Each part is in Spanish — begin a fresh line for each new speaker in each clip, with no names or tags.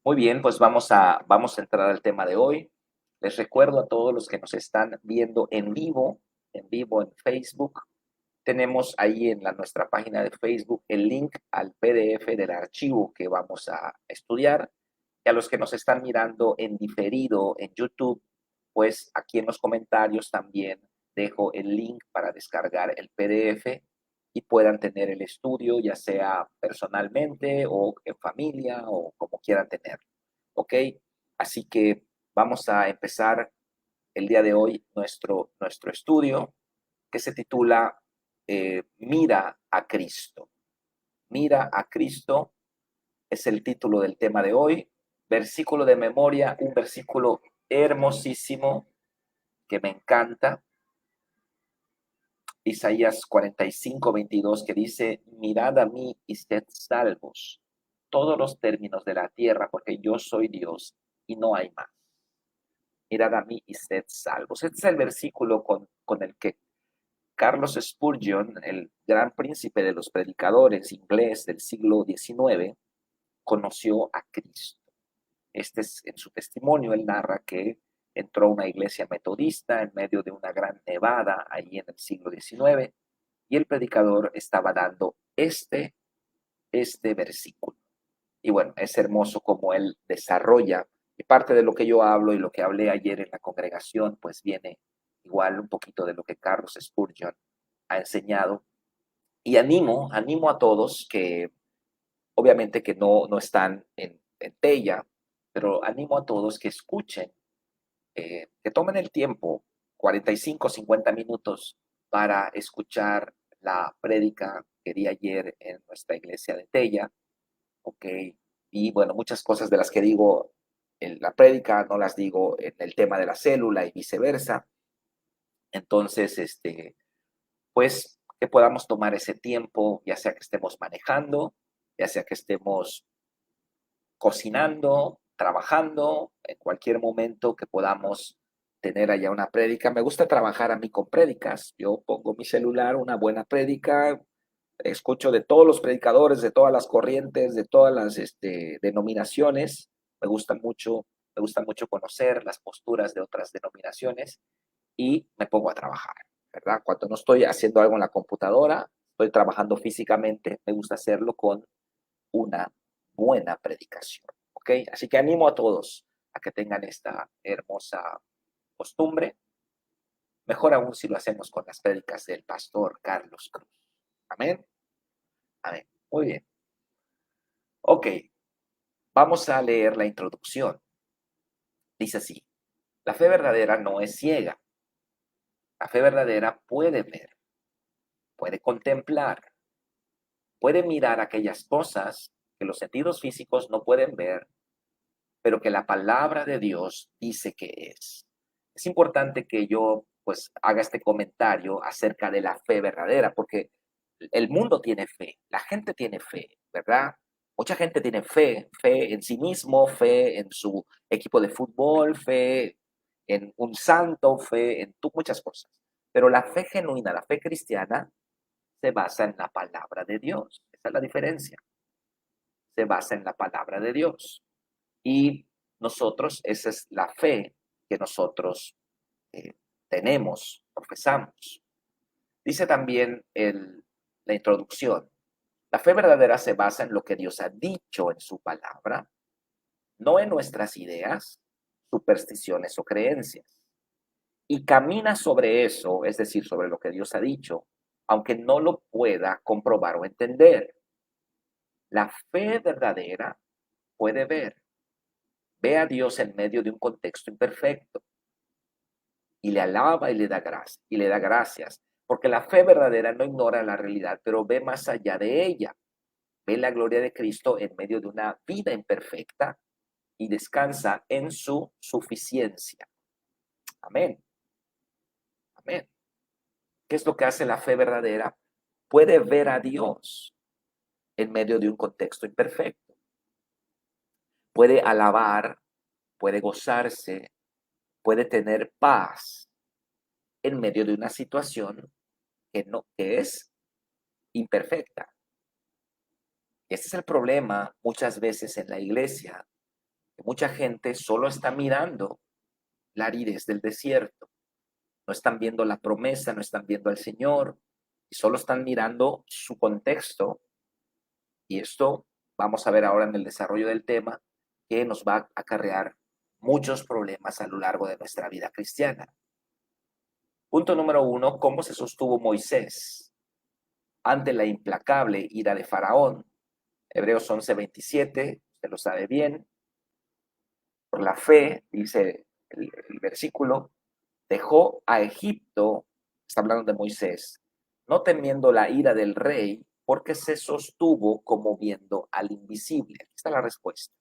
Muy bien, pues vamos a entrar al tema de hoy. Les recuerdo a todos los que nos están viendo en vivo en Facebook. Tenemos ahí en nuestra página de Facebook el link al PDF del archivo que vamos a estudiar. Y a los que nos están mirando en diferido en YouTube, pues aquí en los comentarios también dejo el link para descargar el PDF y puedan tener el estudio, ya sea personalmente o en familia o como quieran tenerlo. ¿Ok? Así que vamos a empezar el día de hoy nuestro estudio que se titula Mira a Cristo. Mira a Cristo es el título del tema de hoy. Versículo de memoria, un versículo hermosísimo que me encanta. Isaías 45:22 que dice, mirad a mí y sed salvos, todos los términos de la tierra, porque yo soy Dios y no hay más. Mirad a mí y sed salvos. Este es el versículo con el que Carlos Spurgeon, el gran príncipe de los predicadores inglés del siglo XIX, conoció a Cristo. Este es en su testimonio, él narra que entró a una iglesia metodista en medio de una gran nevada allí en el siglo XIX y el predicador estaba dando este versículo. Y bueno, es hermoso como él desarrolla, y parte de lo que yo hablo y lo que hablé ayer en la congregación, pues viene igual un poquito de lo que Carlos Spurgeon ha enseñado. Y animo a todos que obviamente que no están en Tella, pero animo a todos que escuchen, que tomen el tiempo, 45, 50 minutos, para escuchar la prédica que di ayer en nuestra iglesia de Tella, ¿ok? Y bueno, muchas cosas de las que digo en la prédica no las digo en el tema de la célula y viceversa. Entonces, pues que podamos tomar ese tiempo, ya sea que estemos manejando, ya sea que estemos cocinando, trabajando, en cualquier momento que podamos tener allá una prédica. Me gusta trabajar a mí con prédicas. Yo pongo mi celular, una buena prédica, escucho de todos los predicadores, de todas las corrientes, de todas las denominaciones. Me gusta mucho conocer las posturas de otras denominaciones y me pongo a trabajar, ¿verdad? Cuando no estoy haciendo algo en la computadora, estoy trabajando físicamente, me gusta hacerlo con una buena predicación, ¿ok? Así que animo a todos a que tengan esta hermosa costumbre, mejor aún si lo hacemos con las prédicas del pastor Carlos Cruz. Amén. Amén. Muy bien. Ok, vamos a leer la introducción. Dice así, la fe verdadera no es ciega. La fe verdadera puede ver, puede contemplar, puede mirar aquellas cosas que los sentidos físicos no pueden ver, pero que la palabra de Dios dice que es. Es importante que yo pues haga este comentario acerca de la fe verdadera, porque el mundo tiene fe, la gente tiene fe, ¿verdad? Mucha gente tiene fe en sí mismo, fe en su equipo de fútbol, fe en un santo, fe en muchas cosas. Pero la fe genuina, la fe cristiana, se basa en la palabra de Dios. Esa es la diferencia. Se basa en la palabra de Dios. Y nosotros, esa es la fe que nosotros eh, tenemos, profesamos. Dice también la introducción, la fe verdadera se basa en lo que Dios ha dicho en su palabra, no en nuestras ideas, supersticiones o creencias. Y camina sobre eso, es decir, sobre lo que Dios ha dicho, aunque no lo pueda comprobar o entender. La fe verdadera puede ver, ve a Dios en medio de un contexto imperfecto y le alaba y le da gracias, porque la fe verdadera no ignora la realidad, pero ve más allá de ella, ve la gloria de Cristo en medio de una vida imperfecta y descansa en su suficiencia. Amén. Amén. ¿Qué es lo que hace la fe verdadera? Puede ver a Dios en medio de un contexto imperfecto. Puede alabar, puede gozarse, puede tener paz en medio de una situación que es imperfecta. Este es el problema muchas veces en la iglesia, Que mucha gente solo está mirando la aridez del desierto. No están viendo la promesa, no están viendo al Señor y solo están mirando su contexto. Y esto vamos a ver ahora en el desarrollo del tema que nos va a acarrear muchos problemas a lo largo de nuestra vida cristiana. Punto número 1, ¿cómo se sostuvo Moisés ante la implacable ira de Faraón? Hebreos 11:27, usted lo sabe bien. Por la fe, dice el versículo, dejó a Egipto, está hablando de Moisés, no temiendo la ira del rey, porque se sostuvo como viendo al invisible. Aquí está la respuesta.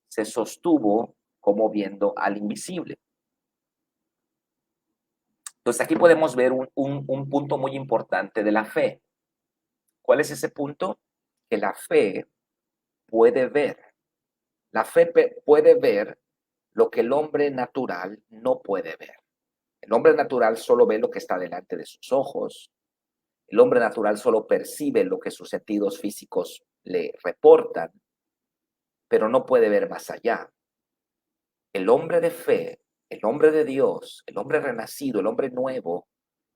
Se sostuvo como viendo al invisible. Entonces aquí podemos ver un punto muy importante de la fe. ¿Cuál es ese punto? Que la fe puede ver. La fe puede ver lo que el hombre natural no puede ver. El hombre natural solo ve lo que está delante de sus ojos. El hombre natural solo percibe lo que sus sentidos físicos le reportan, pero no puede ver más allá. El hombre de fe, el hombre de Dios, el hombre renacido, el hombre nuevo,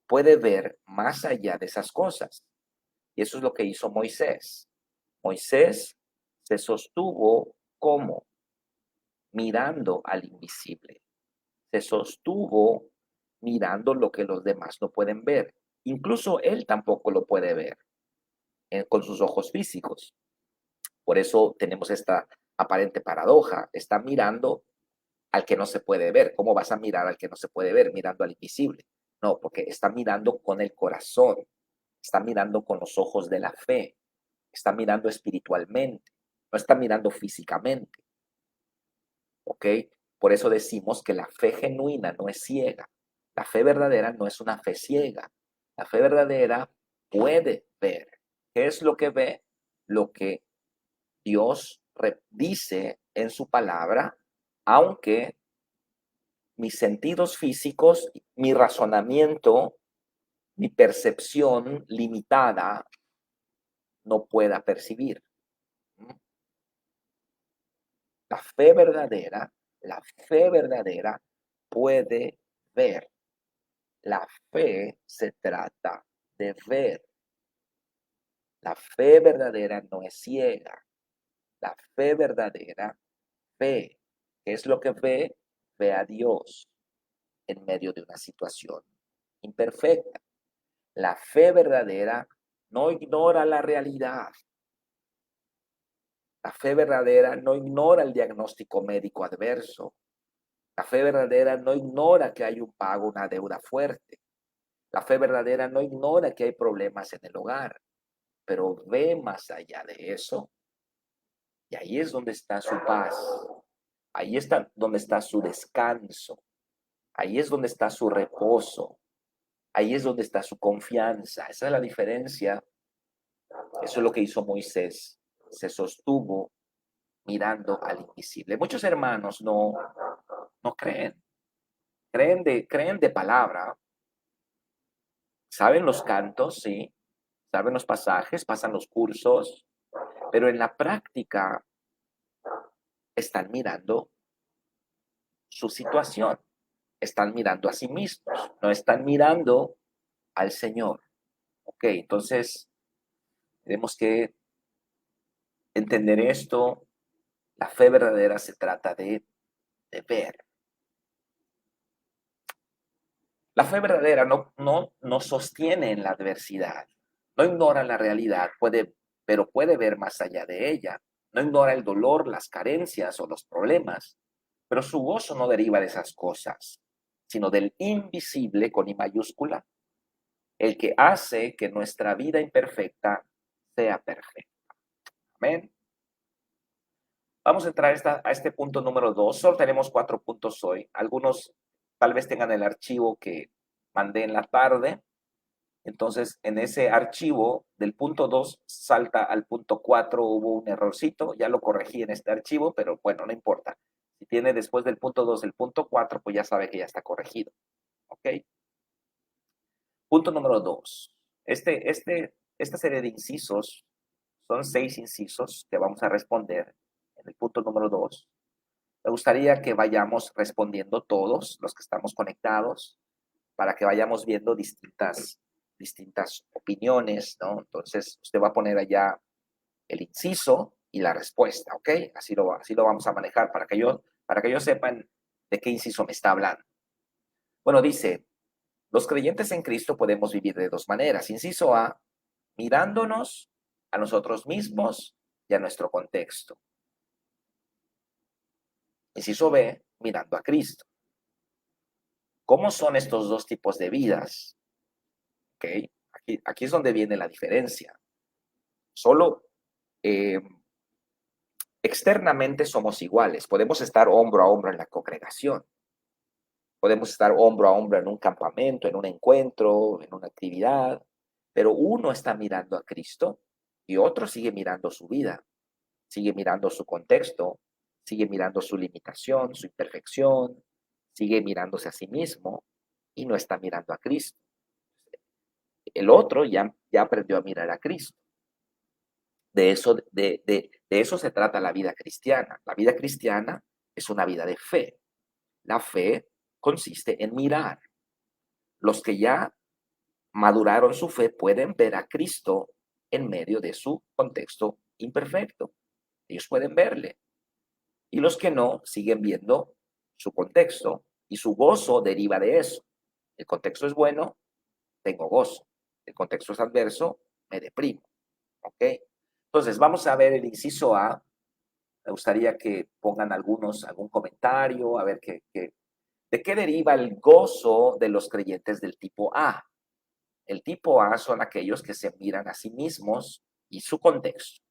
puede ver más allá de esas cosas. Y eso es lo que hizo Moisés. Moisés se sostuvo como mirando al invisible. Se sostuvo mirando lo que los demás no pueden ver. Incluso él tampoco lo puede ver con sus ojos físicos. Por eso tenemos esta aparente paradoja. Está mirando al que no se puede ver. ¿Cómo vas a mirar al que no se puede ver? Mirando al invisible. No, porque está mirando con el corazón. Está mirando con los ojos de la fe. Está mirando espiritualmente. No está mirando físicamente. ¿Ok? Por eso decimos que la fe genuina no es ciega. La fe verdadera no es una fe ciega. La fe verdadera puede ver. ¿Qué es lo que ve? Lo que Dios dice en su palabra, aunque mis sentidos físicos, mi razonamiento, mi percepción limitada no pueda percibir. La fe verdadera puede ver. La fe se trata de ver. La fe verdadera no es ciega. La fe verdadera ve. ¿Qué es lo que ve? Ve a Dios en medio de una situación imperfecta. La fe verdadera no ignora la realidad. La fe verdadera no ignora el diagnóstico médico adverso. La fe verdadera no ignora que hay un pago, una deuda fuerte. La fe verdadera no ignora que hay problemas en el hogar, pero ve más allá de eso. Y ahí es donde está su paz. Ahí está donde está su descanso. Ahí es donde está su reposo. Ahí es donde está su confianza. Esa es la diferencia. Eso es lo que hizo Moisés. Se sostuvo mirando al invisible. Muchos hermanos no creen. Creen de palabra. Saben los cantos, sí. Saben los pasajes, pasan los cursos. Pero en la práctica están mirando su situación. Están mirando a sí mismos. No están mirando al Señor. Ok, entonces tenemos que entender esto. La fe verdadera se trata de ver. La fe verdadera no sostiene en la adversidad, no ignora la realidad, pero puede ver más allá de ella. No ignora el dolor, las carencias o los problemas, pero su gozo no deriva de esas cosas, sino del invisible con I mayúscula, el que hace que nuestra vida imperfecta sea perfecta. Amén. Vamos a entrar a este punto número 2. Solo tenemos 4 puntos hoy. Algunos tal vez tengan el archivo que mandé en la tarde. Entonces, en ese archivo del punto 2 salta al punto 4, hubo un errorcito. Ya lo corregí en este archivo, pero bueno, no importa. Si tiene después del punto 2 el punto 4, pues ya sabe que ya está corregido. ¿Ok? Punto número 2. Esta serie de incisos son 6 incisos que vamos a responder el punto número 2. Me gustaría que vayamos respondiendo todos los que estamos conectados para que vayamos viendo distintas opiniones, ¿no? Entonces, usted va a poner allá el inciso y la respuesta, ¿ok? Así lo vamos a manejar para que ellos sepan de qué inciso me está hablando. Bueno, dice, los creyentes en Cristo podemos vivir de dos maneras. Inciso A, mirándonos a nosotros mismos y a nuestro contexto. Inciso B, mirando a Cristo. ¿Cómo son estos dos tipos de vidas? ¿Ok? Aquí es donde viene la diferencia. Solo eh, externamente somos iguales. Podemos estar hombro a hombro en la congregación. Podemos estar hombro a hombro en un campamento, en un encuentro, en una actividad. Pero uno está mirando a Cristo y otro sigue mirando su vida, sigue mirando su contexto, sigue mirando su limitación, su imperfección, sigue mirándose a sí mismo y no está mirando a Cristo. El otro ya aprendió a mirar a Cristo. De eso se trata la vida cristiana. La vida cristiana es una vida de fe. La fe consiste en mirar. Los que ya maduraron su fe pueden ver a Cristo en medio de su contexto imperfecto. Ellos pueden verle. Y los que no siguen viendo su contexto y su gozo deriva de eso. El contexto es bueno, tengo gozo. El contexto es adverso, me deprimo. ¿Ok? Entonces, vamos a ver el inciso A. Me gustaría que pongan algún comentario, a ver de qué deriva el gozo de los creyentes del tipo A. El tipo A son aquellos que se miran a sí mismos y su contexto.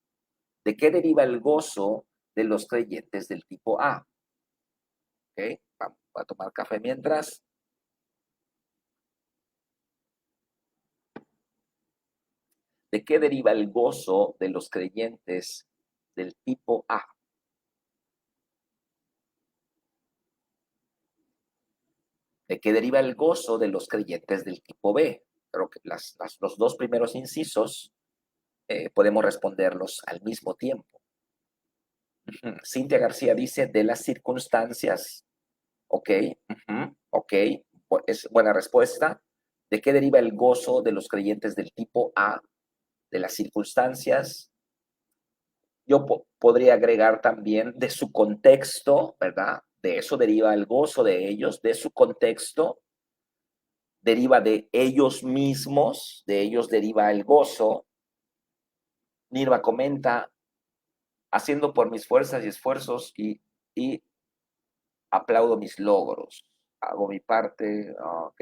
¿De qué deriva el gozo de los creyentes del tipo A? ¿Ok? Vamos a tomar café mientras. ¿De qué deriva el gozo de los creyentes del tipo A? ¿De qué deriva el gozo de los creyentes del tipo B? Creo que los dos primeros incisos podemos responderlos al mismo tiempo. Cintia García dice, de las circunstancias. Ok, ok, es buena respuesta. ¿De qué deriva el gozo de los creyentes del tipo A? De las circunstancias. Yo podría agregar también de su contexto, ¿verdad? De eso deriva el gozo de ellos, de su contexto, deriva de ellos mismos, de ellos deriva el gozo. Nirva comenta, haciendo por mis fuerzas y esfuerzos y aplaudo mis logros. Hago mi parte, ok.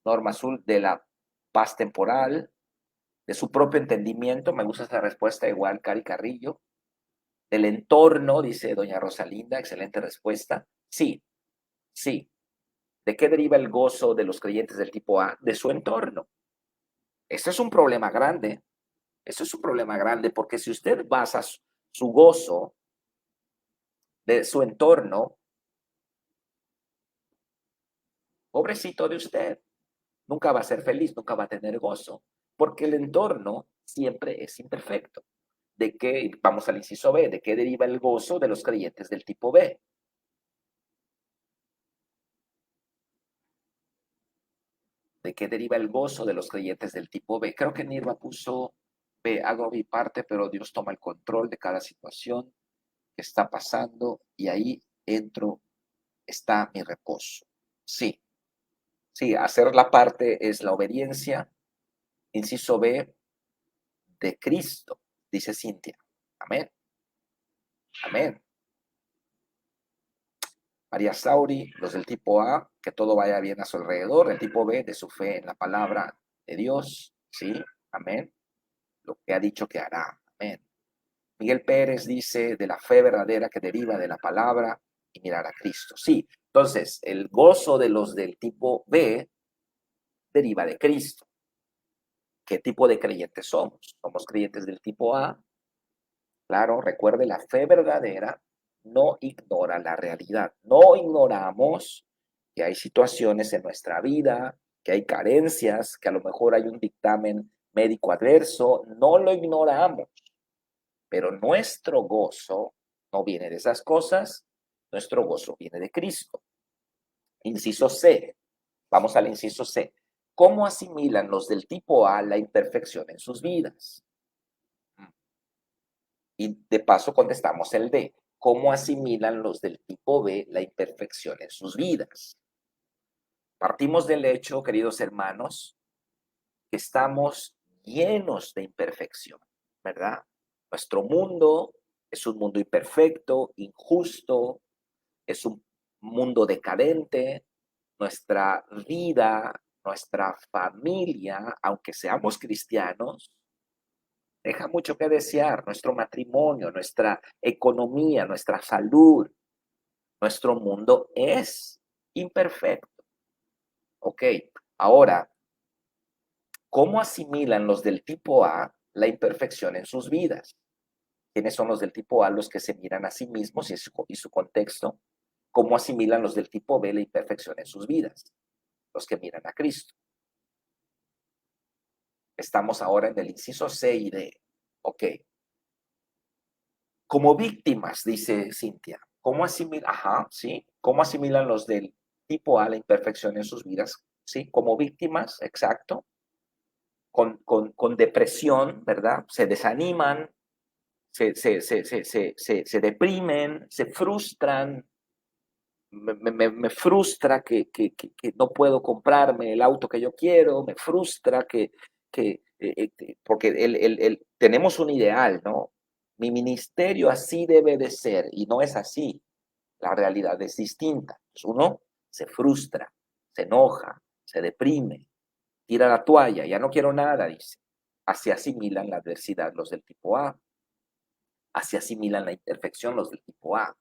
Norma Azul, de la paz temporal, de su propio entendimiento, me gusta esta respuesta, igual Cari Carrillo. Del entorno, dice doña Rosalinda, excelente respuesta. Sí, sí. ¿De qué deriva el gozo de los creyentes del tipo A? De su entorno. Este es un problema grande. Eso es un problema grande porque si usted basa su gozo de su entorno, pobrecito de usted, nunca va a ser feliz, nunca va a tener gozo, porque el entorno siempre es imperfecto. ¿De qué, vamos al inciso B, de qué deriva el gozo de los creyentes del tipo B? ¿De qué deriva el gozo de los creyentes del tipo B? Creo que Nirva puso, B, hago mi parte, pero Dios toma el control de cada situación que está pasando y ahí está mi reposo. Sí, sí, hacer la parte es la obediencia. Inciso B, de Cristo, dice Cintia. Amén. Amén. María Sauri, los del tipo A, que todo vaya bien a su alrededor. El tipo B, de su fe en la palabra de Dios. Sí, amén. Lo que ha dicho que hará. Amén. Miguel Pérez dice de la fe verdadera que deriva de la palabra y mirar a Cristo. Sí, entonces el gozo de los del tipo B deriva de Cristo. ¿Qué tipo de creyentes somos? ¿Somos creyentes del tipo A? Claro, recuerde, la fe verdadera no ignora la realidad. No ignoramos que hay situaciones en nuestra vida, que hay carencias, que a lo mejor hay un dictamen médico adverso. No lo ignoramos, pero nuestro gozo no viene de esas cosas, nuestro gozo viene de Cristo. Inciso C. Vamos al inciso C. ¿Cómo asimilan los del tipo A la imperfección en sus vidas? Y de paso contestamos el D. ¿Cómo asimilan los del tipo B la imperfección en sus vidas? Partimos del hecho, queridos hermanos, que estamos llenos de imperfección, ¿verdad? Nuestro mundo es un mundo imperfecto, injusto, es un mundo decadente. Nuestra vida, nuestra familia, aunque seamos cristianos, deja mucho que desear. Nuestro matrimonio, nuestra economía, nuestra salud, nuestro mundo es imperfecto. Ok, ahora, ¿cómo asimilan los del tipo A la imperfección en sus vidas? ¿Quiénes son los del tipo A? Los que se miran a sí mismos y su contexto. ¿Cómo asimilan los del tipo B la imperfección en sus vidas? Los que miran a Cristo. Estamos ahora en el inciso C y D. Ok. Como víctimas, dice Cintia. ¿Cómo asimilan? Ajá, sí. ¿Cómo asimilan los del tipo A la imperfección en sus vidas? Sí, como víctimas, exacto. Con depresión, ¿verdad? Se desaniman, se deprimen, se frustran. Me frustra que no puedo comprarme el auto que yo quiero, me frustra porque tenemos un ideal, ¿no? Mi ministerio así debe de ser y no es así. La realidad es distinta. Pues uno se frustra, se enoja, se deprime, tira la toalla, ya no quiero nada, dice. Así asimilan la adversidad los del tipo A, así asimilan la imperfección los del tipo A.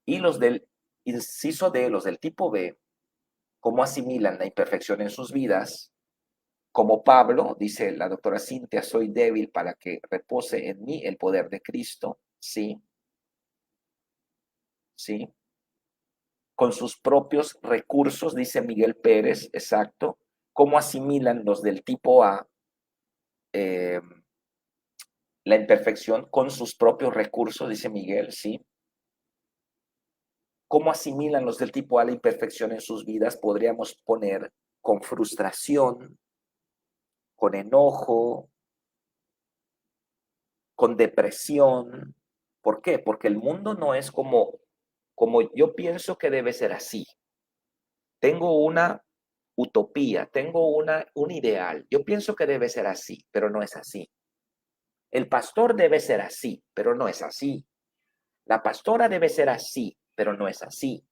Y los del inciso D, los del tipo B, ¿cómo asimilan la imperfección en sus vidas? Como Pablo, dice la doctora Cintia, soy débil para que repose en mí el poder de Cristo. Sí, sí. Con sus propios recursos, dice Miguel Pérez, exacto. ¿Cómo asimilan los del tipo A eh, la imperfección con sus propios recursos, dice Miguel, sí? ¿Cómo asimilan los del tipo A la imperfección en sus vidas? Podríamos poner con frustración, con enojo, con depresión. ¿Por qué? Porque el mundo no es como yo pienso que debe ser así. Tengo una utopía, tengo un ideal. Yo pienso que debe ser así, pero no es así. El pastor debe ser así, pero no es así. La pastora debe ser así, pero no es así.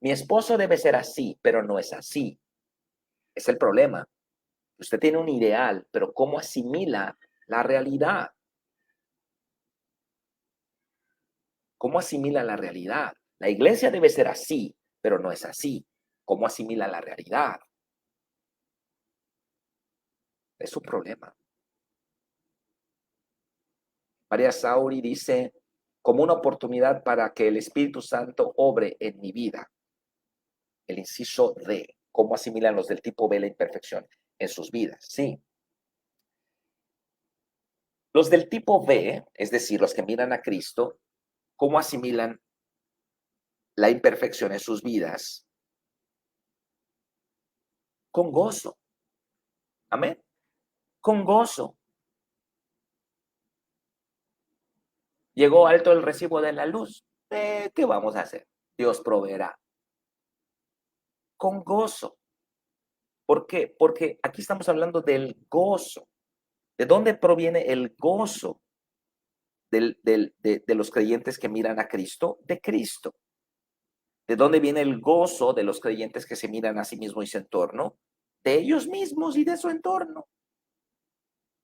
Mi esposo debe ser así, pero no es así. Es el problema. Usted tiene un ideal, pero ¿cómo asimila la realidad? ¿Cómo asimila la realidad? La iglesia debe ser así, pero no es así. ¿Cómo asimila la realidad? Es su problema. María Sauri dice, como una oportunidad para que el Espíritu Santo obre en mi vida. El inciso D, ¿cómo asimilan los del tipo B la imperfección en sus vidas? Sí. Los del tipo B, es decir, los que miran a Cristo, ¿cómo asimilan la imperfección en sus vidas? Con gozo. Amén. Con gozo. Llegó alto el recibo de la luz. ¿Qué vamos a hacer? Dios proveerá. Con gozo. ¿Por qué? Porque aquí estamos hablando del gozo. ¿De dónde proviene el gozo de los creyentes que miran a Cristo? De Cristo. ¿De dónde viene el gozo de los creyentes que se miran a sí mismos y su entorno? De ellos mismos y de su entorno.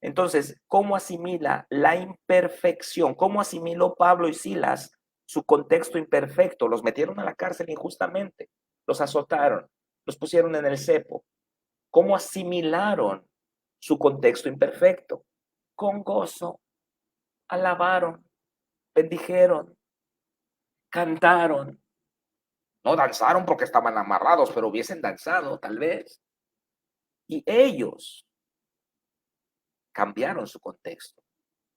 Entonces, ¿cómo asimila la imperfección? ¿Cómo asimiló Pablo y Silas su contexto imperfecto? Los metieron a la cárcel injustamente, los azotaron, los pusieron en el cepo. ¿Cómo asimilaron su contexto imperfecto? Con gozo, alabaron, bendijeron, cantaron. No danzaron porque estaban amarrados, pero hubiesen danzado tal vez. Y ellos cambiaron su contexto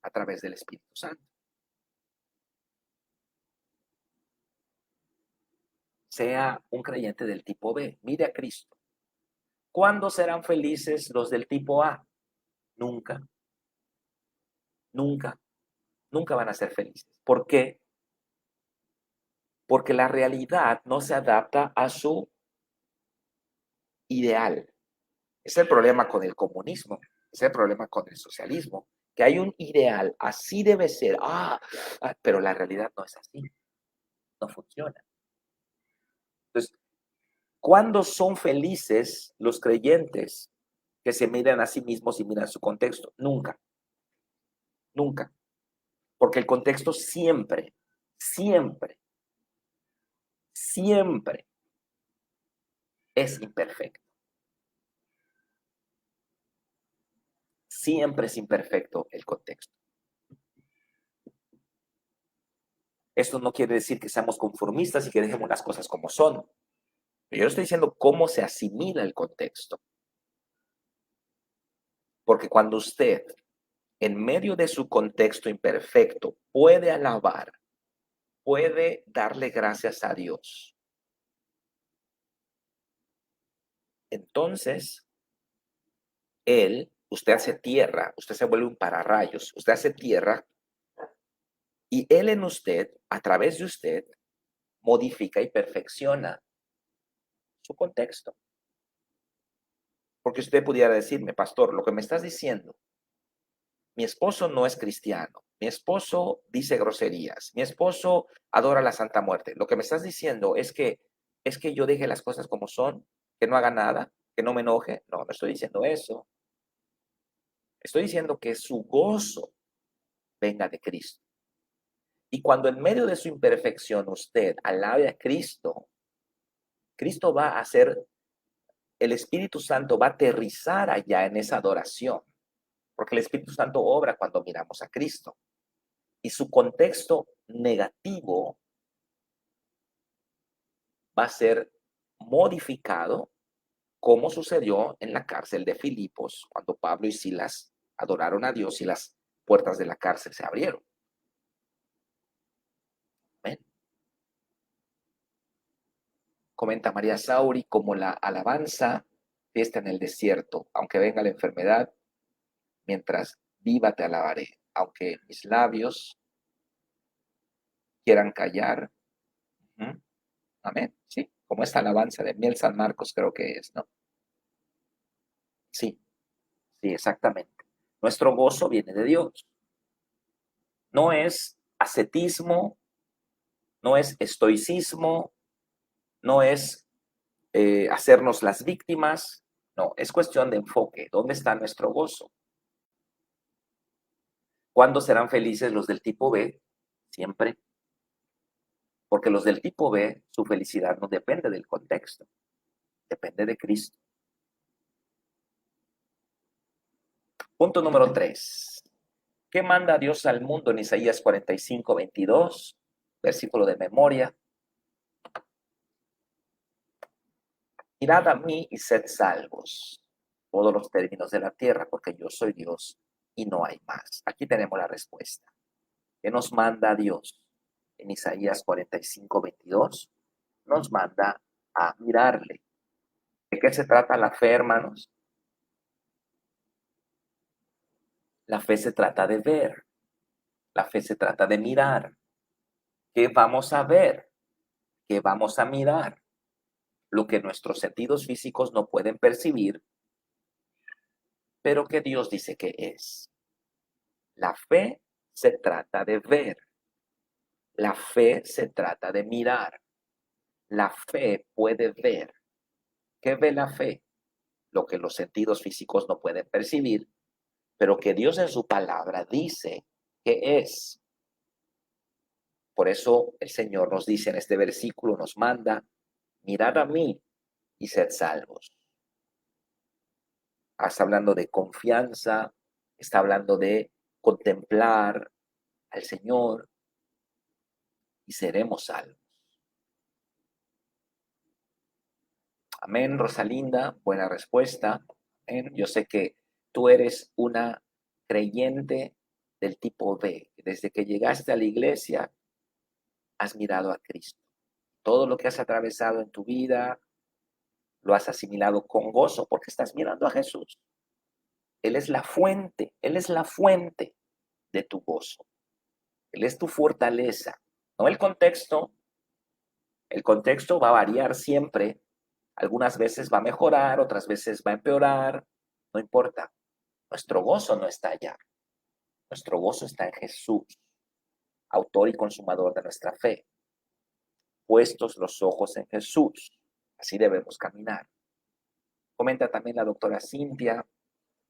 a través del Espíritu Santo. sea un creyente del tipo B. Mire a Cristo. ¿Cuándo serán felices los del tipo A? Nunca, nunca, nunca van a ser felices. ¿Por qué? Porque la realidad no se adapta a su ideal. Es el problema con el comunismo, es el problema con el socialismo, que hay un ideal, así debe ser, pero la realidad no es así, no funciona. Entonces, ¿cuándo son felices los creyentes que se miran a sí mismos y miran su contexto? Nunca, nunca, porque el contexto siempre, siempre, siempre es imperfecto. Siempre es imperfecto el contexto. Esto no quiere decir que seamos conformistas y que dejemos las cosas como son. Yo estoy diciendo cómo se asimila el contexto. Porque cuando usted, en medio de su contexto imperfecto, puede alabar, puede darle gracias a Dios, entonces usted hace tierra, usted se vuelve un pararrayos, usted hace tierra y él en usted, a través de usted, modifica y perfecciona su contexto. Porque usted pudiera decirme, pastor, lo que me estás diciendo, mi esposo no es cristiano, mi esposo dice groserías, mi esposo adora la Santa Muerte. Lo que me estás diciendo es que yo deje las cosas como son, que no haga nada, que no me enoje. No, no estoy diciendo eso. Estoy diciendo que su gozo venga de Cristo. Y cuando en medio de su imperfección usted alabe a Cristo, Cristo va a hacer, el Espíritu Santo va a aterrizar allá en esa adoración, porque el Espíritu Santo obra cuando miramos a Cristo. Y su contexto negativo va a ser modificado, como sucedió en la cárcel de Filipos, cuando Pablo y Silas adoraron a Dios y las puertas de la cárcel se abrieron. Amén. Comenta María Sauri, como la alabanza, fiesta en el desierto, aunque venga la enfermedad, mientras viva te alabaré, aunque mis labios quieran callar. ¿Mm? Amén. Sí, como esta alabanza de Miel San Marcos creo que es, ¿no? Sí, sí, exactamente. Nuestro gozo viene de Dios. No es ascetismo, no es estoicismo, no es hacernos las víctimas, no, es cuestión de enfoque. ¿Dónde está nuestro gozo? ¿Cuándo serán felices los del tipo B? Siempre. Porque los del tipo B, su felicidad no depende del contexto, depende de Cristo. Punto número 3. ¿Qué manda Dios al mundo en Isaías 45:22? Versículo de memoria. Mirad a mí y sed salvos, todos los términos de la tierra, porque yo soy Dios y no hay más. Aquí tenemos la respuesta. ¿Qué nos manda Dios? En Isaías 45:22 nos manda a mirarle. ¿De qué se trata la fe, hermanos? La fe se trata de ver, la fe se trata de mirar. ¿Qué vamos a ver? ¿Qué vamos a mirar? Lo que nuestros sentidos físicos no pueden percibir, pero que Dios dice que es. La fe se trata de ver, la fe se trata de mirar. La fe puede ver. ¿Qué ve la fe? Lo que los sentidos físicos no pueden percibir, pero que Dios en su palabra dice que es. Por eso el Señor nos dice en este versículo, nos manda, mirad a mí y sed salvos. Está hablando de confianza, está hablando de contemplar al Señor y seremos salvos. Amén, Rosalinda, buena respuesta. Amén. Yo sé que tú eres una creyente del tipo B. Desde que llegaste a la iglesia, has mirado a Cristo. todo lo que has atravesado en tu vida, lo has asimilado con gozo porque estás mirando a Jesús. Él es la fuente de tu gozo. Él es tu fortaleza, no el contexto va a variar siempre, algunas veces va a mejorar, otras veces va a empeorar, no importa. Nuestro gozo no está allá, nuestro gozo está en Jesús, autor y consumador de nuestra fe. Puestos los ojos en Jesús, así debemos caminar. Comenta también la doctora Cintia,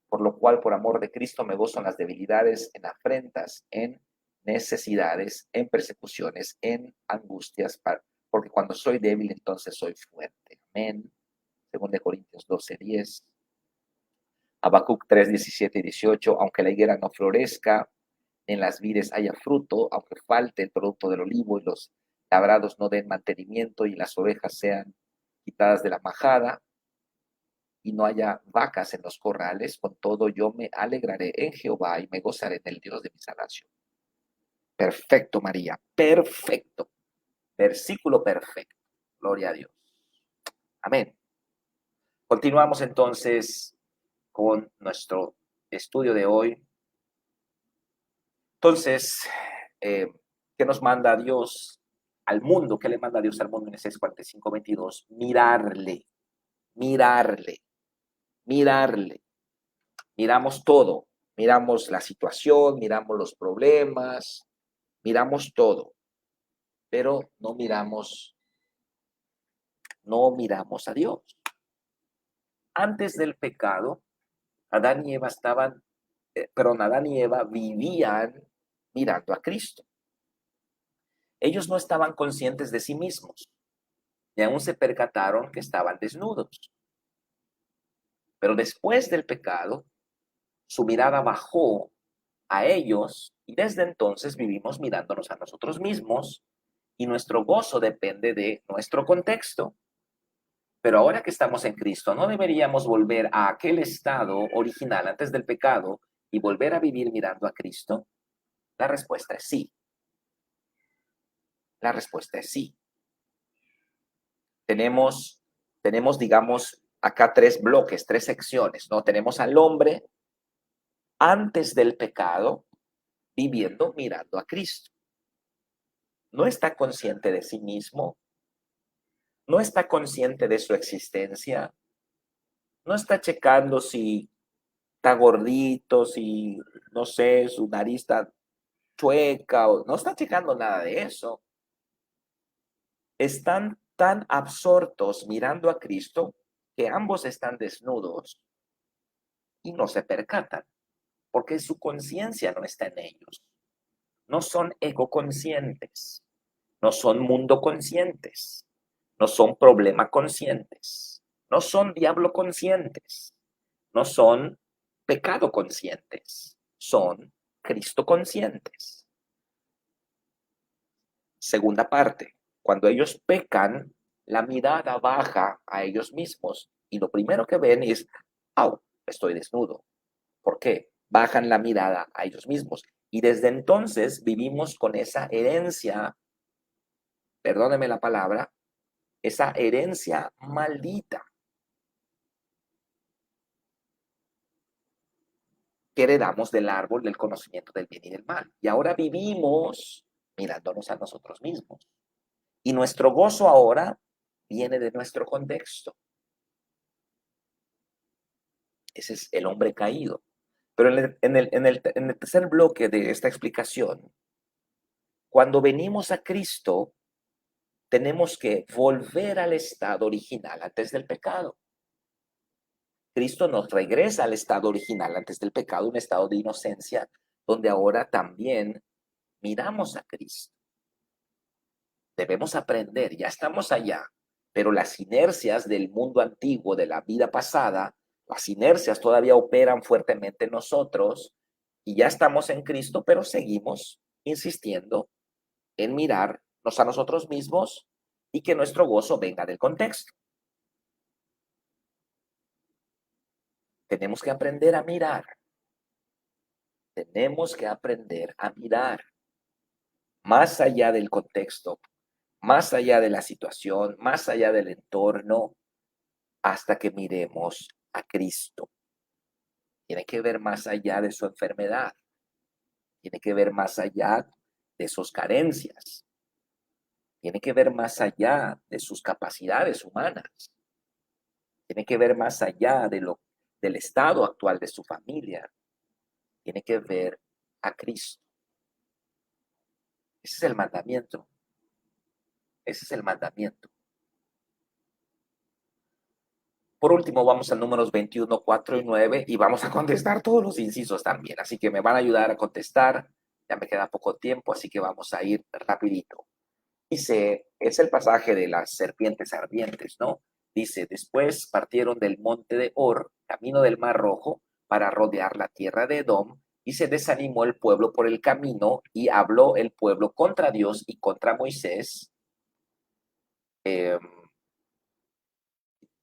por lo cual por amor de Cristo me gozo en las debilidades, en afrentas, en necesidades, en persecuciones, en angustias, porque cuando soy débil entonces soy fuerte. Amén. Según de Corintios 12:10. Habacuc 3:17 y 18. Aunque la higuera no florezca, en las vides haya fruto, aunque falte el producto del olivo y los labrados no den mantenimiento y las ovejas sean quitadas de la majada, y no haya vacas en los corrales, con todo yo me alegraré en Jehová y me gozaré en el Dios de mi salvación. Perfecto, María, perfecto. Versículo perfecto. Gloria a Dios. Amén. Continuamos entonces con nuestro estudio de hoy. Entonces, ¿qué nos manda Dios al mundo? ¿Qué le manda Dios al mundo en Isaías 45:22? Mirarle, mirarle, mirarle. Miramos todo, miramos la situación, miramos los problemas, miramos todo, pero no miramos a Dios. Antes del pecado, Adán y Eva vivían mirando a Cristo. Ellos no estaban conscientes de sí mismos, y aún se percataron que estaban desnudos. Pero después del pecado, su mirada bajó a ellos y desde entonces vivimos mirándonos a nosotros mismos y nuestro gozo depende de nuestro contexto. Pero ahora que estamos en Cristo, ¿no deberíamos volver a aquel estado original antes del pecado y volver a vivir mirando a Cristo? La respuesta es sí. La respuesta es sí. Tenemos, digamos, acá tres bloques, tres secciones, ¿no? Tenemos al hombre antes del pecado viviendo mirando a Cristo. No está consciente de sí mismo, no está consciente de su existencia, no está checando si está gordito, si, no sé, su nariz está chueca, o no está checando nada de eso. Están tan absortos mirando a Cristo que ambos están desnudos y no se percatan, porque su conciencia no está en ellos. No son ego-conscientes, no son mundo-conscientes, no son problema-conscientes, no son diablo-conscientes, no son pecado-conscientes, son Cristo-conscientes. Segunda parte, cuando ellos pecan, la mirada baja a ellos mismos y lo primero que ven es, ¡au! Estoy desnudo. ¿Por qué? Bajan la mirada a ellos mismos. Y desde entonces vivimos con esa herencia, perdóneme la palabra, esa herencia maldita que heredamos del árbol del conocimiento del bien y del mal. Y ahora vivimos mirándonos a nosotros mismos. Y nuestro gozo ahora viene de nuestro contexto. Ese es el hombre caído. Pero en el tercer bloque de esta explicación, cuando venimos a Cristo, tenemos que volver al estado original antes del pecado. Cristo nos regresa al estado original antes del pecado, un estado de inocencia, donde ahora también miramos a Cristo. Debemos aprender, ya estamos allá, pero las inercias del mundo antiguo, de la vida pasada, las inercias todavía operan fuertemente en nosotros y ya estamos en Cristo, pero seguimos insistiendo en mirarnos a nosotros mismos y que nuestro gozo venga del contexto. Tenemos que aprender a mirar. Tenemos que aprender a mirar más allá del contexto, más allá de la situación, más allá del entorno, hasta que miremos a Cristo. Tiene que ver más allá de su enfermedad, tiene que ver más allá de sus carencias, tiene que ver más allá de sus capacidades humanas, tiene que ver más allá del estado actual de su familia, tiene que ver a Cristo. Ese es el mandamiento, ese es el mandamiento. Por último, vamos a números 21, 4 y 9 y vamos a contestar todos los incisos también. Así que me van a ayudar a contestar. Ya me queda poco tiempo, así que vamos a ir rapidito. Dice, es el pasaje de las serpientes ardientes, ¿no? Dice, después partieron del monte de Or, camino del Mar Rojo, para rodear la tierra de Edom, y se desanimó el pueblo por el camino, y habló el pueblo contra Dios y contra Moisés.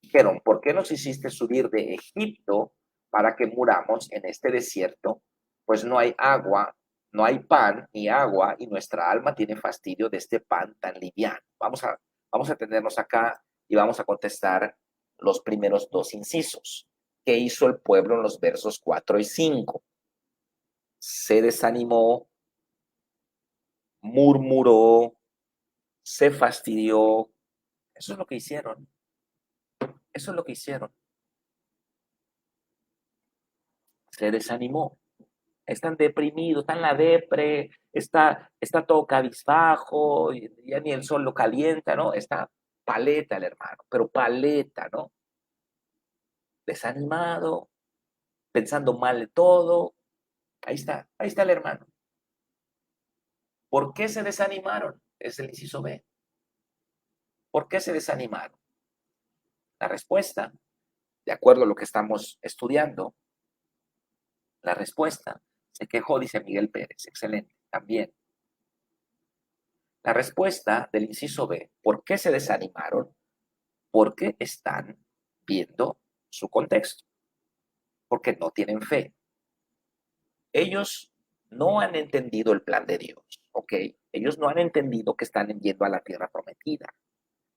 Dijeron, ¿por qué nos hiciste subir de Egipto para que muramos en este desierto? Pues no hay agua, no hay pan ni agua, y nuestra alma tiene fastidio de este pan tan liviano. Vamos a tenernos acá y vamos a contestar los primeros dos incisos. ¿Qué hizo el pueblo en los versos 4 y 5? Se desanimó, murmuró, se fastidió. Eso es lo que hicieron. Eso es lo que hicieron. Se desanimó. Están deprimidos, está en la depre, está todo cabizbajo, ya ni el sol lo calienta, ¿no? Está paleta el hermano, pero paleta, ¿no? Desanimado, pensando mal de todo. Ahí está el hermano. ¿Por qué se desanimaron? Es el inciso B. ¿Por qué se desanimaron? La respuesta, de acuerdo a lo que estamos estudiando, la respuesta se quejó, dice Miguel Pérez, excelente, también. La respuesta del inciso B, ¿por qué se desanimaron? Porque están viendo su contexto, porque no tienen fe. Ellos no han entendido el plan de Dios, ¿ok? Ellos no han entendido que están yendo a la tierra prometida.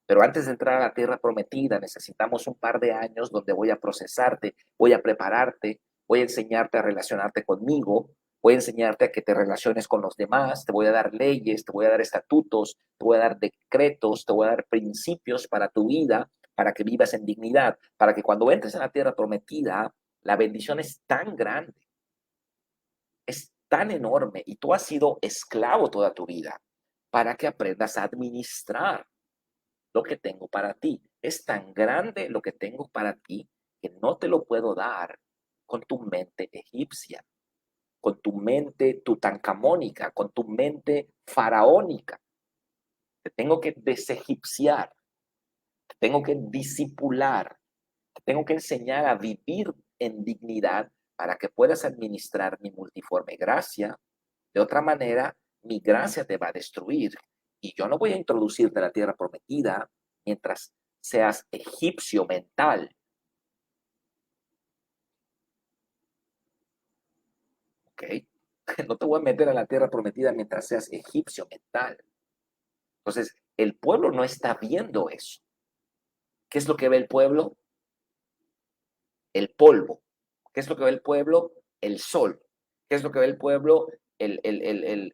Pero antes de entrar a la tierra prometida necesitamos un par de años donde voy a procesarte, voy a prepararte, voy a enseñarte a relacionarte conmigo, voy a enseñarte a que te relaciones con los demás, te voy a dar leyes, te voy a dar estatutos, te voy a dar decretos, te voy a dar principios para tu vida, para que vivas en dignidad, para que cuando entres en la tierra prometida, la bendición es tan grande, es tan enorme y tú has sido esclavo toda tu vida para que aprendas a administrar lo que tengo para ti. Es tan grande lo que tengo para ti que no te lo puedo dar con tu mente egipcia, con tu mente tutancamónica, con tu mente faraónica. Te tengo que desegipciar, te tengo que disipular, te tengo que enseñar a vivir en dignidad para que puedas administrar mi multiforme gracia. De otra manera, mi gracia te va a destruir y yo no voy a introducirte a la tierra prometida mientras seas egipcio mental. ¿Ok? No te voy a meter a la tierra prometida mientras seas egipcio mental. Entonces, el pueblo no está viendo eso. ¿Qué es lo que ve el pueblo? El polvo. ¿Qué es lo que ve el pueblo? El sol. ¿Qué es lo que ve el pueblo? El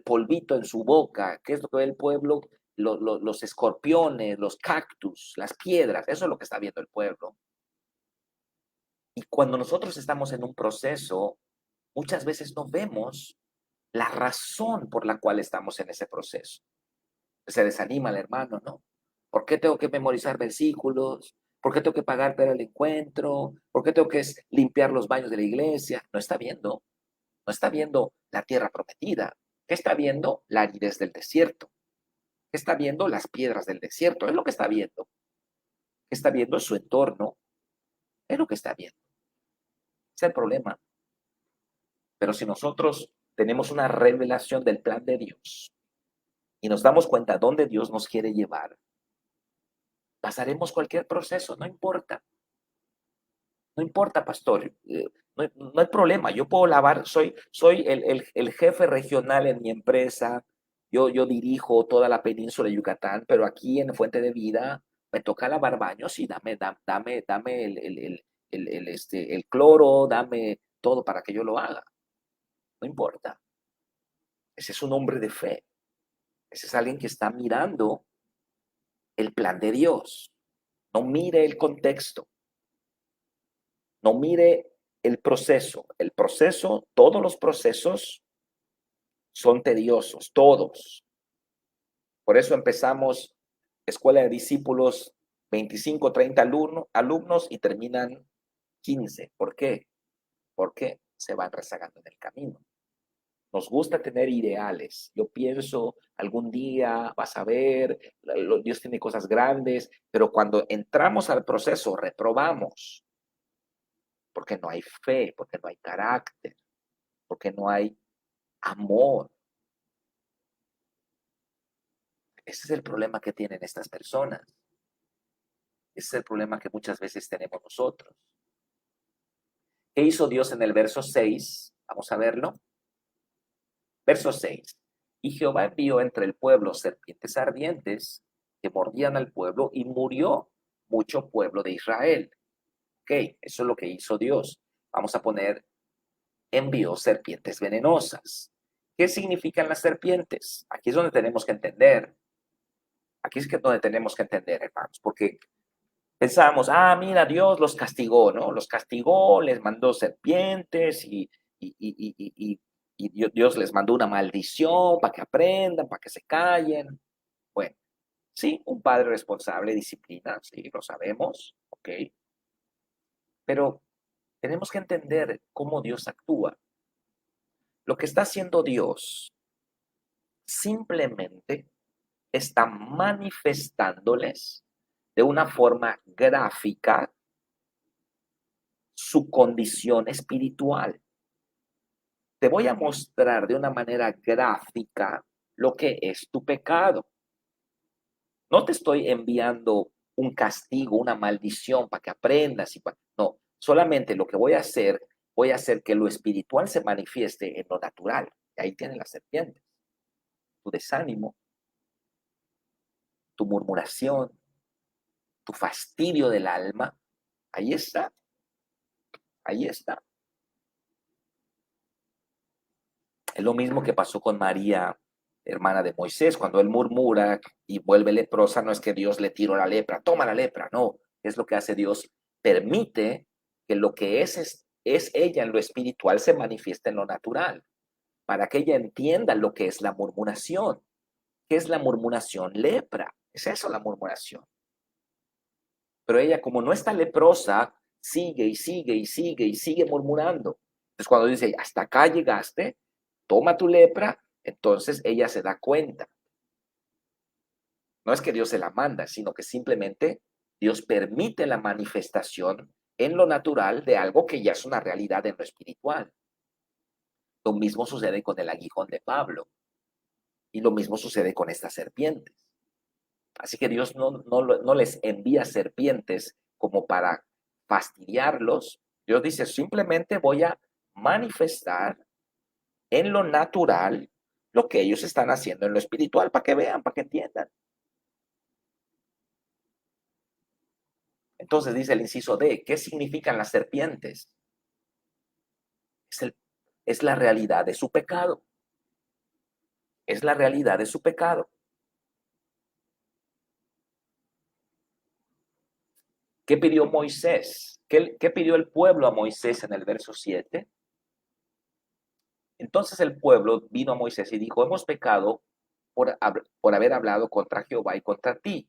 polvito en su boca. ¿Qué es lo que ve el pueblo? Los escorpiones, los cactus, las piedras. Eso es lo que está viendo el pueblo. Y cuando nosotros estamos en un proceso, muchas veces no vemos la razón por la cual estamos en ese proceso. Se desanima el hermano, ¿no? ¿Por qué tengo que memorizar versículos? ¿Por qué tengo que pagar para el encuentro? ¿Por qué tengo que limpiar los baños de la iglesia? No está viendo, no está viendo la tierra prometida. ¿Qué está viendo? La aridez del desierto. ¿Qué está viendo? Las piedras del desierto. Es lo que está viendo. ¿Qué está viendo? Su entorno. Es lo que está viendo. Es el problema. Pero si nosotros tenemos una revelación del plan de Dios y nos damos cuenta dónde Dios nos quiere llevar, pasaremos cualquier proceso, no importa. No importa, pastor. No hay problema. Yo puedo lavar, soy el jefe regional en mi empresa. yo dirijo toda la península de Yucatán, pero aquí en Fuente de Vida me toca lavar baños y dame el cloro, dame todo para que yo lo haga. No importa. Ese es un hombre de fe. Ese es alguien que está mirando el plan de Dios. No mire el contexto. No mire el proceso. El proceso, todos los procesos son tediosos, todos. Por eso empezamos escuela de discípulos, 25, 30 alumnos y terminan 15. ¿Por qué? Porque se van rezagando en el camino. Nos gusta tener ideales. Yo pienso, algún día vas a ver, Dios tiene cosas grandes, pero cuando entramos al proceso reprobamos, porque no hay fe, porque no hay carácter, porque no hay amor. Ese es el problema que tienen estas personas. Ese es el problema que muchas veces tenemos nosotros. ¿Qué hizo Dios en el verso 6? Vamos a verlo. Verso 6. Y Jehová envió entre el pueblo serpientes ardientes que mordían al pueblo y murió mucho pueblo de Israel. Ok, eso es lo que hizo Dios. Vamos a poner, envió serpientes venenosas. ¿Qué significan las serpientes? Aquí es donde tenemos que entender. Aquí es donde tenemos que entender, hermanos, porque pensábamos, mira, Dios los castigó, ¿no? Los castigó, les mandó serpientes y Dios les mandó una maldición para que aprendan, para que se callen. Bueno, sí, un padre responsable disciplina, sí, lo sabemos, ok. Pero tenemos que entender cómo Dios actúa. Lo que está haciendo Dios simplemente está manifestándoles de una forma gráfica su condición espiritual. Te voy a mostrar de una manera gráfica lo que es tu pecado. No te estoy enviando un castigo, una maldición para que aprendas. No, solamente lo que voy a hacer que lo espiritual se manifieste en lo natural. Y ahí tiene la serpiente. Tu desánimo, tu murmuración, tu fastidio del alma. Ahí está, ahí está. Es lo mismo que pasó con María, hermana de Moisés, cuando él murmura y vuelve leprosa, no es que Dios le tiró la lepra, toma la lepra, no, es lo que hace Dios, permite que lo que es ella en lo espiritual se manifieste en lo natural, para que ella entienda lo que es la murmuración. ¿Qué es la murmuración? Lepra, es eso la murmuración. Pero ella, como no está leprosa, sigue y sigue y sigue y sigue murmurando. Entonces cuando dice, hasta acá llegaste, toma tu lepra, entonces ella se da cuenta. No es que Dios se la manda, sino que simplemente Dios permite la manifestación en lo natural de algo que ya es una realidad en lo espiritual. Lo mismo sucede con el aguijón de Pablo y lo mismo sucede con estas serpientes. Así que Dios no les envía serpientes como para fastidiarlos. Dios dice, simplemente voy a manifestar en lo natural lo que ellos están haciendo en lo espiritual para que vean, para que entiendan. Entonces dice el inciso D, ¿qué significan las serpientes? Es la realidad de su pecado. Es la realidad de su pecado. ¿Qué pidió Moisés? ¿Qué pidió el pueblo a Moisés en el verso 7? Entonces el pueblo vino a Moisés y dijo, hemos pecado por haber hablado contra Jehová y contra ti.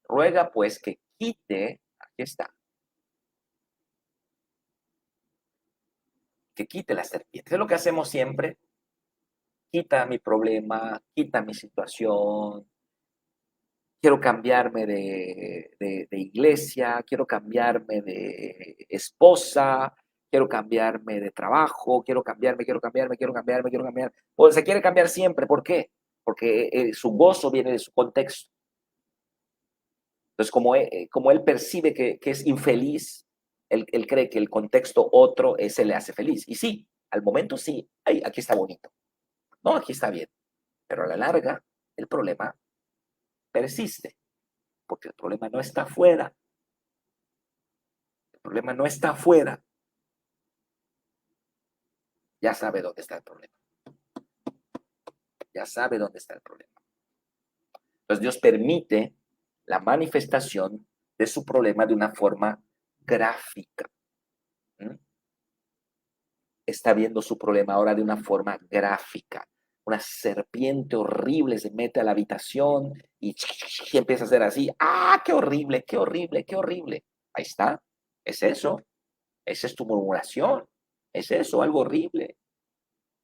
Ruega pues que quite, aquí está, que quite la serpiente. Es lo que hacemos siempre. Quita mi problema, quita mi situación. Quiero cambiarme de iglesia, quiero cambiarme de esposa, quiero cambiarme de trabajo, quiero cambiarme. O se quiere cambiar siempre. ¿Por qué? Porque su gozo viene de su contexto. Entonces, como él percibe que es infeliz, él cree que el contexto otro se le hace feliz. Y sí, al momento sí, ay, aquí está bonito. No, aquí está bien. Pero a la larga, el problema persiste, porque el problema no está afuera. El problema no está afuera. Ya sabe dónde está el problema. Ya sabe dónde está el problema. Entonces Dios permite la manifestación de su problema de una forma gráfica. ¿Mm? Está viendo su problema ahora de una forma gráfica. Una serpiente horrible se mete a la habitación y empieza a hacer así. ¡Ah, qué horrible, qué horrible, qué horrible! Ahí está. Es eso. Esa es tu murmuración. Es eso, algo horrible.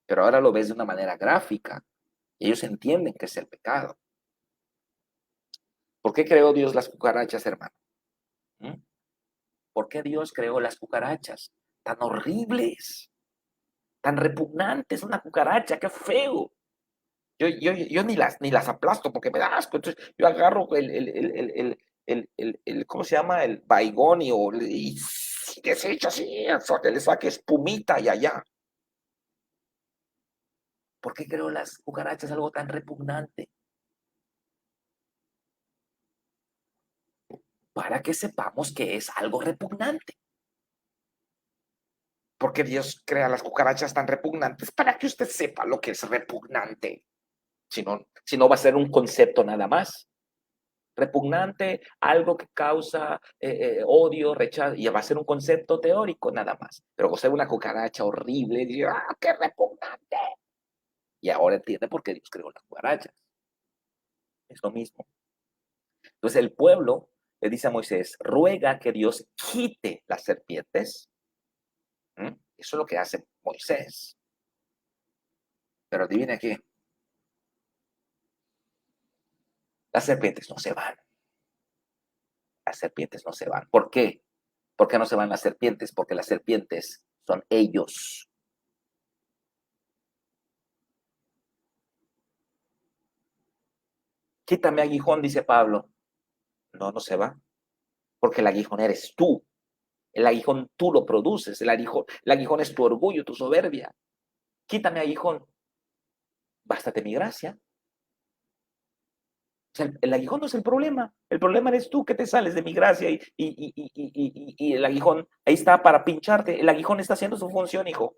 Pero ahora lo ves de una manera gráfica. Y ellos entienden que es el pecado. ¿Por qué creó Dios las cucarachas, hermano? ¿Mm? ¿Por qué Dios creó las cucarachas? Tan horribles, tan repugnantes, una cucaracha, qué feo. Yo ni las aplasto porque me da asco. Entonces yo agarro ¿cómo se llama? El baigón y desecho así, hasta que le saque espumita y allá. ¿Por qué creó las cucarachas algo tan repugnante? Para que sepamos que es algo repugnante. Porque Dios crea las cucarachas tan repugnantes para que usted sepa lo que es repugnante. Si no va a ser un concepto nada más. Repugnante, algo que causa odio, rechazo, y va a ser un concepto teórico nada más. Pero ser una cucaracha horrible, y ¡ah, qué repugnante! Y ahora entiende por qué Dios creó las cucarachas. Es lo mismo. Entonces el pueblo le dice a Moisés, ruega que Dios quite las serpientes. ¿Mm? Eso es lo que hace Moisés. Pero adivina qué, las serpientes no se van. Las serpientes no se van. ¿Por qué? ¿Por qué no se van las serpientes? Porque las serpientes son ellos. Quítame aguijón, dice Pablo. No, no se va. Porque el aguijón eres tú. El aguijón tú lo produces. El aguijón es tu orgullo, tu soberbia. Quítame aguijón. Bástate mi gracia. O sea, el aguijón no es el problema. El problema eres tú que te sales de mi gracia y el aguijón ahí está para pincharte. El aguijón está haciendo su función, hijo.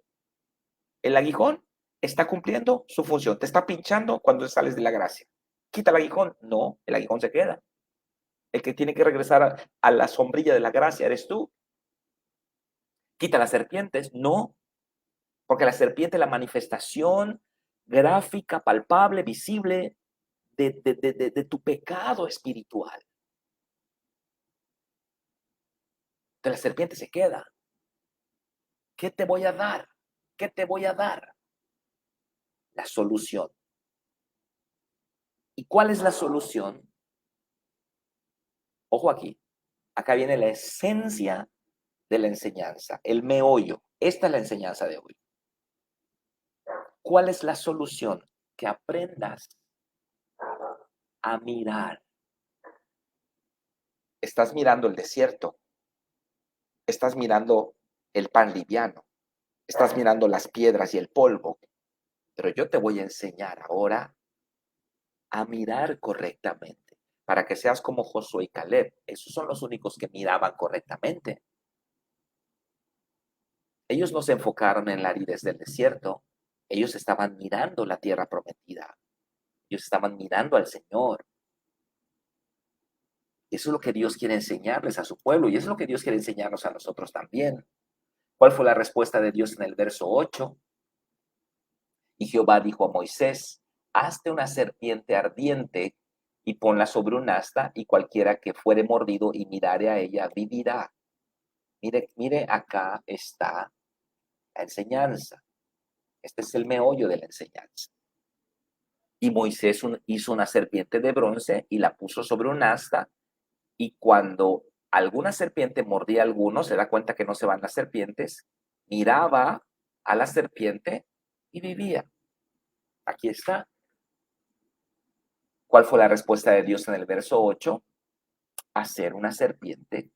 El aguijón está cumpliendo su función. Te está pinchando cuando sales de la gracia. Quita el aguijón. No, el aguijón se queda. El que tiene que regresar a la sombrilla de la gracia eres tú. Quita las serpientes. No, porque la serpiente es la manifestación gráfica, palpable, visible de tu pecado espiritual. De la serpiente se queda. ¿Qué te voy a dar? ¿Qué te voy a dar? La solución. ¿Y cuál es la solución? Ojo aquí. Acá viene la esencia de la enseñanza, el meollo. Esta es la enseñanza de hoy. ¿Cuál es la solución? Que aprendas a mirar. Estás mirando el desierto. Estás mirando el pan liviano. Estás mirando las piedras y el polvo. Pero yo te voy a enseñar ahora a mirar correctamente, para que seas como Josué y Caleb. Esos son los únicos que miraban correctamente. Ellos no se enfocaron en la aridez del desierto. Ellos estaban mirando la tierra prometida. Ellos estaban mirando al Señor. Eso es lo que Dios quiere enseñarles a su pueblo y eso es lo que Dios quiere enseñarnos a nosotros también. ¿Cuál fue la respuesta de Dios en el verso 8? Y Jehová dijo a Moisés, hazte una serpiente ardiente y ponla sobre un asta, y cualquiera que fuere mordido y mirare a ella vivirá. Mire, acá está la enseñanza. Este es el meollo de la enseñanza. Y Moisés hizo una serpiente de bronce y la puso sobre un asta, y cuando alguna serpiente mordía a alguno, se da cuenta que no se van las serpientes, miraba a la serpiente y vivía. Aquí está. ¿Cuál fue la respuesta de Dios en el verso 8? Hacer una serpiente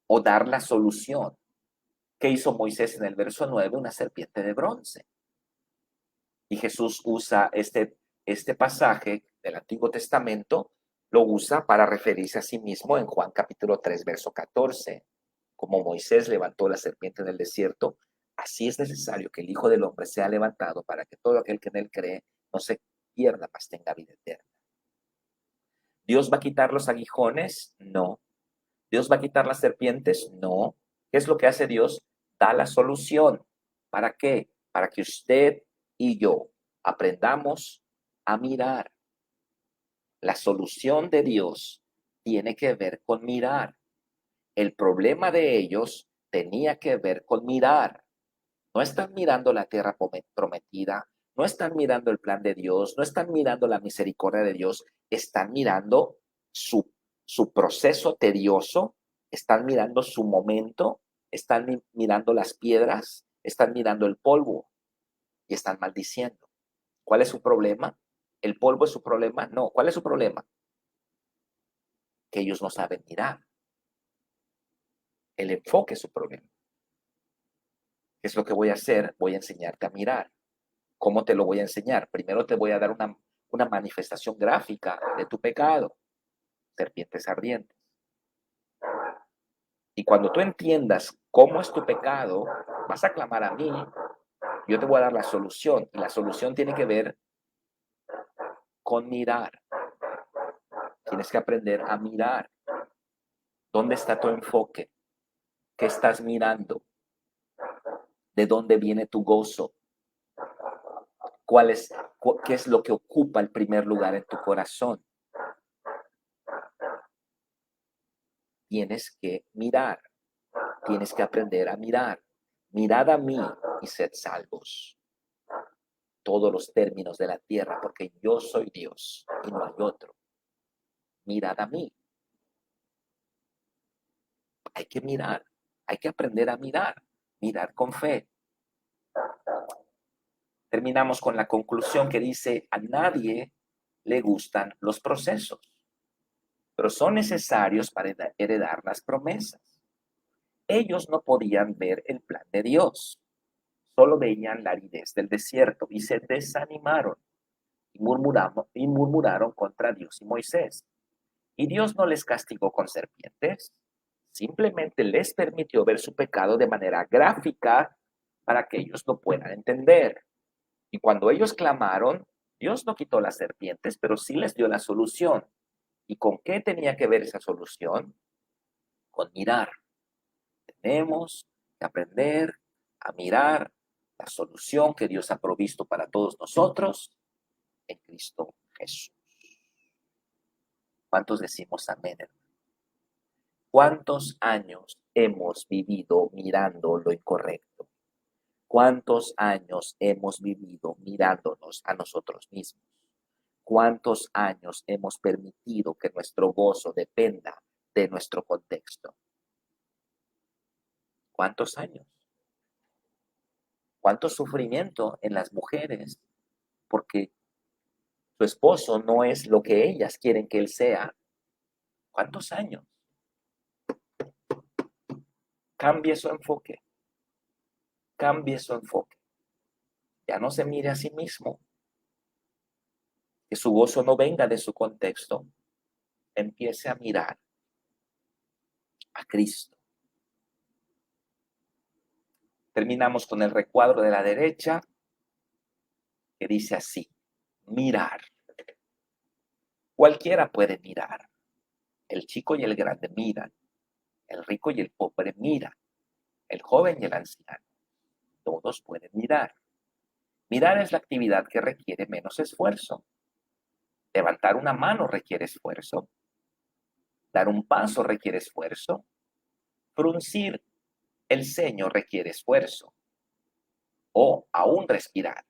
o dar la solución. ¿Qué hizo Moisés en el verso 9? Una serpiente de bronce. Y Jesús usa este pasaje del Antiguo Testamento, lo usa para referirse a sí mismo en Juan capítulo 3, verso 14. Como Moisés levantó la serpiente en el desierto, así es necesario que el Hijo del Hombre sea levantado para que todo aquel que en él cree no se pierda, mas tenga vida eterna. ¿Dios va a quitar los aguijones? No. ¿Dios va a quitar las serpientes? No. ¿Qué es lo que hace Dios? Da la solución. ¿Para qué? Para que usted y yo aprendamos a mirar. La solución de Dios tiene que ver con mirar. El problema de ellos tenía que ver con mirar. No están mirando la tierra prometida, no están mirando el plan de Dios, no están mirando la misericordia de Dios, están mirando su proceso tedioso, están mirando su momento, están mirando las piedras, están mirando el polvo y están maldiciendo. ¿Cuál es su problema? ¿El polvo es su problema? No. ¿Cuál es su problema? Que ellos no saben mirar. El enfoque es su problema. ¿Qué es lo que voy a hacer? Voy a enseñarte a mirar. ¿Cómo te lo voy a enseñar? Primero te voy a dar una manifestación gráfica de tu pecado, serpientes ardientes. Y cuando tú entiendas cómo es tu pecado, vas a clamar a mí, yo te voy a dar la solución. Y la solución tiene que ver con mirar. Tienes que aprender a mirar. ¿Dónde está tu enfoque? ¿Qué estás mirando? ¿De dónde viene tu gozo? ¿Qué es lo que ocupa el primer lugar en tu corazón? Tienes que mirar, tienes que aprender a mirar. Mirad a mí y sed salvos. Todos los términos de la tierra, porque yo soy Dios y no hay otro. Mirad a mí. Hay que mirar, hay que aprender a mirar, mirar con fe. Terminamos con la conclusión que dice, a nadie le gustan los procesos, pero son necesarios para heredar las promesas. Ellos no podían ver el plan de Dios, solo veían la aridez del desierto y se desanimaron y murmuraron contra Dios y Moisés. Y Dios no les castigó con serpientes, simplemente les permitió ver su pecado de manera gráfica para que ellos lo puedan entender. Y cuando ellos clamaron, Dios no quitó las serpientes, pero sí les dio la solución. ¿Y con qué tenía que ver esa solución? Con mirar. Tenemos que aprender a mirar la solución que Dios ha provisto para todos nosotros en Cristo Jesús. ¿Cuántos decimos amén, hermano? ¿Cuántos años hemos vivido mirando lo incorrecto? ¿Cuántos años hemos vivido mirándonos a nosotros mismos? ¿Cuántos años hemos permitido que nuestro gozo dependa de nuestro contexto? ¿Cuántos años? ¿Cuánto sufrimiento en las mujeres? Porque su esposo no es lo que ellas quieren que él sea. ¿Cuántos años? Cambie su enfoque. Cambie su enfoque. Ya no se mire a sí mismo. Que su gozo no venga de su contexto. Empiece a mirar a Cristo. Terminamos con el recuadro de la derecha que dice así, mirar. Cualquiera puede mirar. El chico y el grande miran. El rico y el pobre miran. El joven y el anciano. Todos pueden mirar. Mirar es la actividad que requiere menos esfuerzo. Levantar una mano requiere esfuerzo. Dar un paso requiere esfuerzo. Fruncir el ceño requiere esfuerzo. O aún respirar.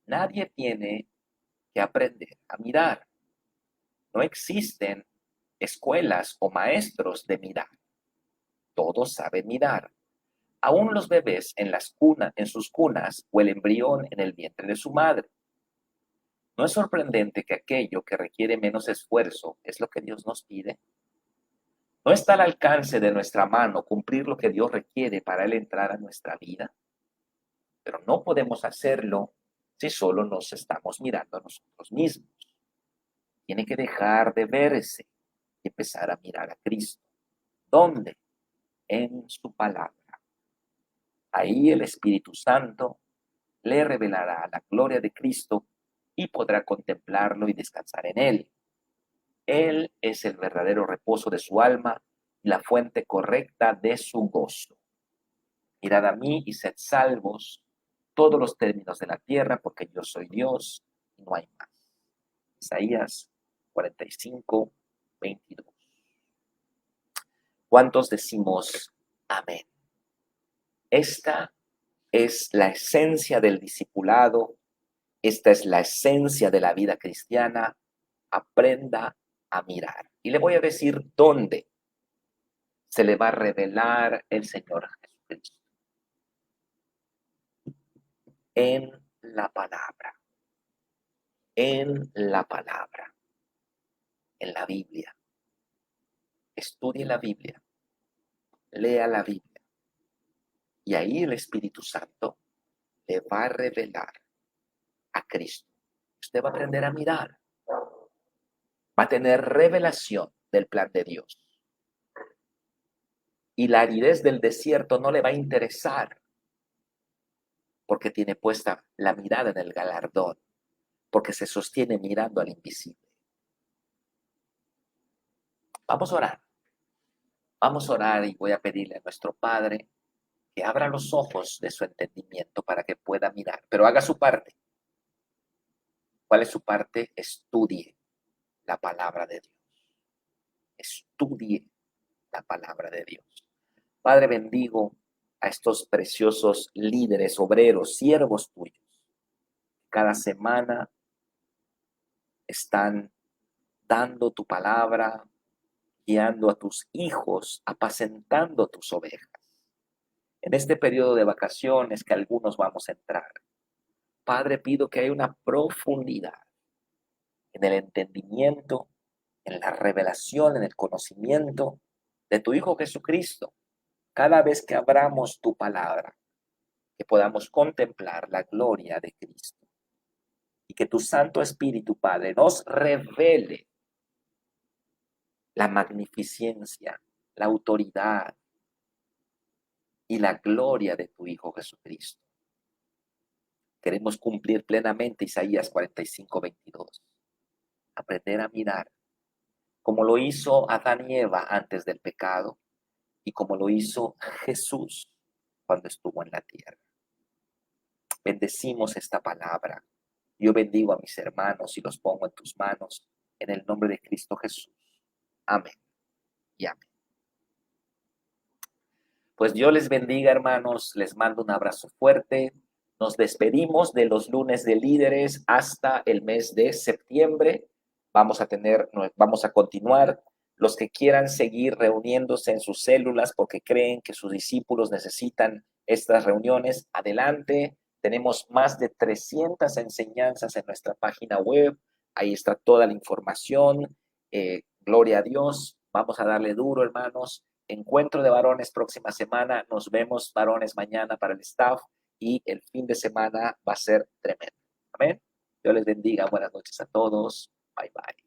Nadie tiene que aprender a mirar. No existen escuelas o maestros de mirar. Todos saben mirar. Aún los bebés en sus cunas o el embrión en el vientre de su madre. ¿No es sorprendente que aquello que requiere menos esfuerzo es lo que Dios nos pide? ¿No está al alcance de nuestra mano cumplir lo que Dios requiere para Él entrar a nuestra vida? Pero no podemos hacerlo si solo nos estamos mirando a nosotros mismos. Tiene que dejar de verse y empezar a mirar a Cristo. ¿Dónde? En su palabra. Ahí el Espíritu Santo le revelará la gloria de Cristo y podrá contemplarlo y descansar en él. Él es el verdadero reposo de su alma y la fuente correcta de su gozo. Mirad a mí y sed salvos todos los términos de la tierra, porque yo soy Dios y no hay más. Isaías 45, 22. ¿Cuántos decimos amén? Esta es la esencia del discipulado, esta es la esencia de la vida cristiana. Aprenda a mirar. Y le voy a decir dónde se le va a revelar el Señor Jesucristo. En la palabra, en la palabra, en la Biblia. Estudie la Biblia, lea la Biblia. Y ahí el Espíritu Santo le va a revelar a Cristo. Usted va a aprender a mirar. Va a tener revelación del plan de Dios. Y la aridez del desierto no le va a interesar porque tiene puesta la mirada en el galardón, porque se sostiene mirando al invisible. Vamos a orar. Vamos a orar y voy a pedirle a nuestro Padre que abra los ojos de su entendimiento para que pueda mirar, pero haga su parte. ¿Cuál es su parte? Estudie la palabra de Dios. Estudie la palabra de Dios. Padre, bendigo a estos preciosos líderes, obreros, siervos tuyos. Cada semana están dando tu palabra, guiando a tus hijos, apacentando tus ovejas. En este periodo de vacaciones que algunos vamos a entrar, Padre, pido que haya una profundidad en el entendimiento, en la revelación, en el conocimiento de tu Hijo Jesucristo. Cada vez que abramos tu palabra, que podamos contemplar la gloria de Cristo. Y que tu Santo Espíritu, Padre, nos revele la magnificencia, la autoridad y la gloria de tu Hijo Jesucristo. Queremos cumplir plenamente Isaías 45, 22. Aprender a mirar como lo hizo Adán y Eva antes del pecado y como lo hizo Jesús cuando estuvo en la tierra. Bendecimos esta palabra. Yo bendigo a mis hermanos y los pongo en tus manos en el nombre de Cristo Jesús. Amén y amén. Pues Dios les bendiga, hermanos. Les mando un abrazo fuerte. Nos despedimos de los lunes de líderes hasta el mes de septiembre. Vamos a continuar. Los que quieran seguir reuniéndose en sus células porque creen que sus discípulos necesitan estas reuniones, adelante. Tenemos más de 300 enseñanzas en nuestra página web. Ahí está toda la información. Gloria a Dios. Vamos a darle duro, hermanos. Encuentro de varones próxima semana. Nos vemos, varones, mañana para el staff. Y el fin de semana va a ser tremendo. Amén. Dios les bendiga. Buenas noches a todos. Bye, bye.